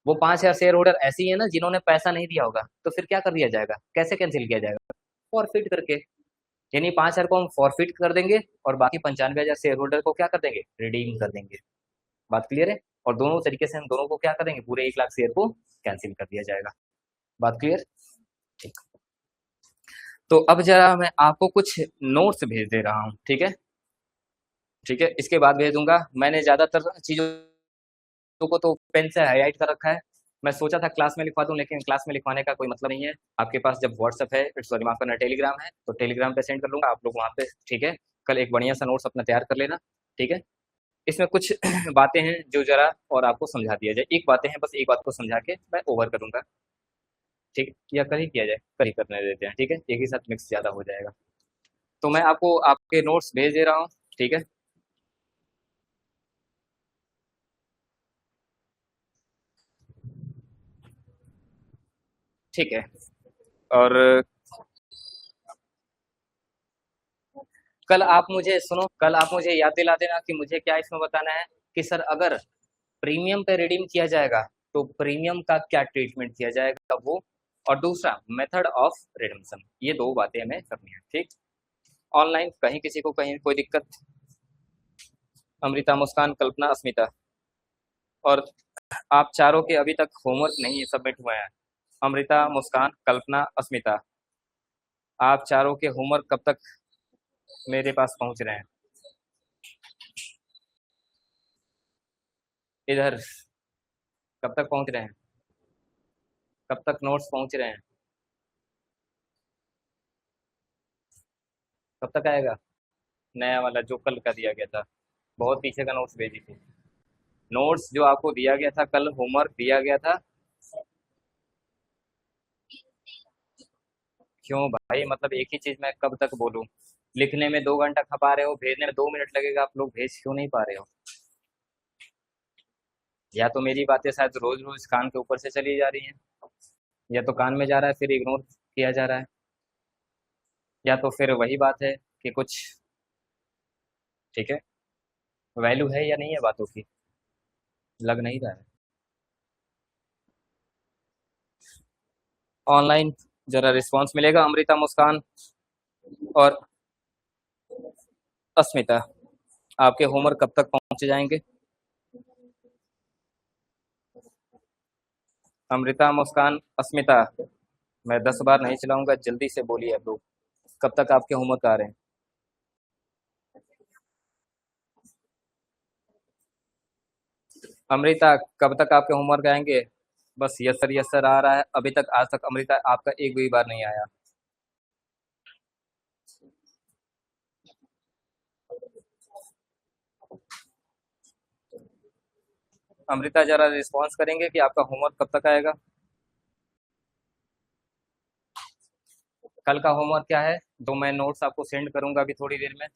वो 5,000 शेयर होल्डर ऐसे ही है ना जिन्होंने पैसा नहीं दिया होगा, तो फिर क्या कर दिया जाएगा, कैसे कैंसिल किया जाएगा, फॉरफिट करके। यानी 5,000 को हम फॉरफिट कर देंगे और बाकी 95,000 शेयर होल्डर को क्या कर देंगे, रिडीम कर देंगे। बात क्लियर है? और दोनों तरीके से हम दोनों को क्या करेंगे, पूरे 1 लाख शेयर को कैंसिल कर दिया जाएगा। बात क्लियर? ठीक। तो अब जरा मैं आपको कुछ नोट्स भेज दे रहा हूँ, ठीक है? ठीक है, इसके बाद भेज दूंगा। मैंने ज्यादातर चीजों को तो पेन से हाईलाइट कर रखा है। मैं सोचा था क्लास में लिखवा दूं, लेकिन क्लास में लिखवाने का कोई मतलब नहीं है। आपके पास जब व्हाट्सअप है, सॉरी माफ करना, टेलीग्राम है, तो टेलीग्राम पे सेंड कर लूंगा, आप लोग वहाँ पे, ठीक है, कल एक बढ़िया सा नोट्स अपना तैयार कर लेना। ठीक है। इसमें कुछ बातें हैं जो जरा और आपको समझा दिया जाए, एक बातें हैं, बस एक बात को समझा के मैं ओवर करूंगा। ठीक, या कल ही किया जाए, कल ही करने देते हैं, ठीक है, एक ही साथ मिक्स ज्यादा हो जाएगा। तो मैं आपको आपके नोट्स भेज दे रहा हूँ, ठीक है। ठीक है। और कल आप मुझे सुनो, कल आप मुझे याद दिला देना कि मुझे क्या इसमें बताना है कि सर अगर प्रीमियम पे रिडीम किया जाएगा तो प्रीमियम का क्या ट्रीटमेंट किया जाएगा वो, और दूसरा मेथड ऑफ रिडम्पशन, ये दो बातें हमें करनी है, ठीक। ऑनलाइन कहीं किसी को कहीं कोई दिक्कत? अमृता, मुस्कान, कल्पना, अस्मिता, और आप चारों के अभी तक होमवर्क नहीं सबमिट हुए हैं। अमृता, मुस्कान, कल्पना, अस्मिता, आप चारों के होमवर्क कब तक मेरे पास पहुंच रहे हैं? इधर कब तक पहुंच रहे हैं? कब तक नोट्स पहुंच रहे हैं? कब तक आएगा नया वाला जो कल का दिया गया था? बहुत पीछे का नोट्स भेजी थी। नोट्स जो आपको दिया गया था कल, होमवर्क दिया गया था। क्यों भाई, मतलब एक ही चीज मैं कब तक बोलूं? लिखने में 2 घंटा खपा रहे हो, भेजने में 2 मिनट लगेगा, आप लोग भेज क्यों नहीं पा रहे हो? या तो मेरी बातें शायद रोज रोज कान के ऊपर से चली जा रही हैं, या तो कान में जा रहा है फिर इग्नोर किया जा रहा है, या तो फिर वही बात है कि कुछ, ठीक है, वैल्यू है या नहीं है बातों की, लग नहीं रहा है। ऑनलाइन जरा रिस्पांस मिलेगा अमृता, मुस्कान और अस्मिता, आपके होमवर्क कब तक पहुंच जाएंगे? अमृता, मुस्कान, अस्मिता, मैं 10 बार नहीं चलाऊंगा, जल्दी से बोलिए आप लोग, कब तक आपके होमवर्क आ रहे हैं? अमृता, कब तक आपके होमवर्क आएंगे? बस यस सर आ रहा है, अभी तक आज तक अमृता आपका एक भी बार नहीं आया। अमृता जरा रिस्पॉन्स करेंगे कि आपका होमवर्क कब तक आएगा? कल का होमवर्क क्या है, जो मैं नोट्स आपको सेंड करूंगा अभी थोड़ी देर में,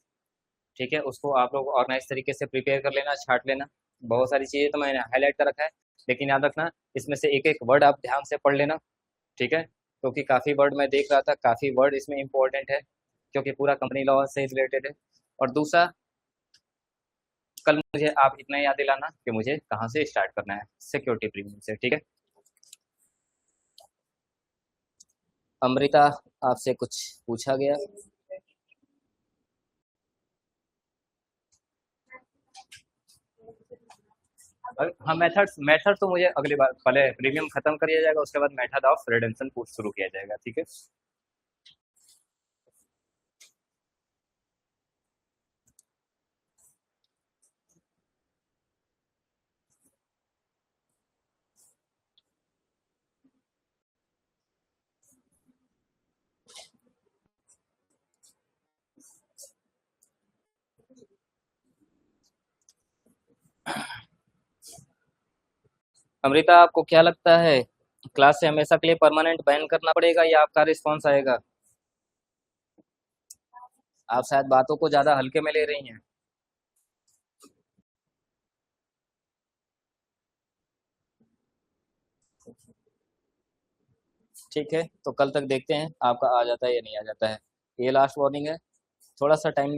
ठीक है, उसको आप लोग ऑर्गेनाइज तरीके से प्रिपेयर कर लेना, छाट लेना। बहुत सारी चीज़ें तो मैंने हाईलाइट कर रखा है, लेकिन याद रखना इसमें से एक एक वर्ड आप ध्यान से पढ़ लेना, ठीक है, क्योंकि काफ़ी वर्ड मैं देख रहा था, काफ़ी वर्ड इसमें इंपॉर्टेंट है, क्योंकि पूरा कंपनी लॉ से रिलेटेड है। और दूसरा, कल मुझे आप इतना याद दिलाना कि मुझे कहाँ से स्टार्ट करना है, सिक्योरिटी प्रीमियम से, ठीक है। अमृता, आपसे कुछ पूछा गया? हाँ, मेथड्स मेथड तो मुझे अगली बार, पहले प्रीमियम खत्म कर दिया जाएगा, उसके बाद मेथड ऑफ रिडेम्पशन शुरू किया जाएगा, ठीक है। अमृता, आपको क्या लगता है, क्लास से हमेशा के लिए परमानेंट बैन करना पड़ेगा या आपका रिस्पॉन्स आएगा? आप शायद बातों को ज्यादा हल्के में ले रही हैं। ठीक है, तो कल तक देखते हैं आपका आ जाता है या नहीं आ जाता है। ये लास्ट वार्निंग है, थोड़ा सा टाइम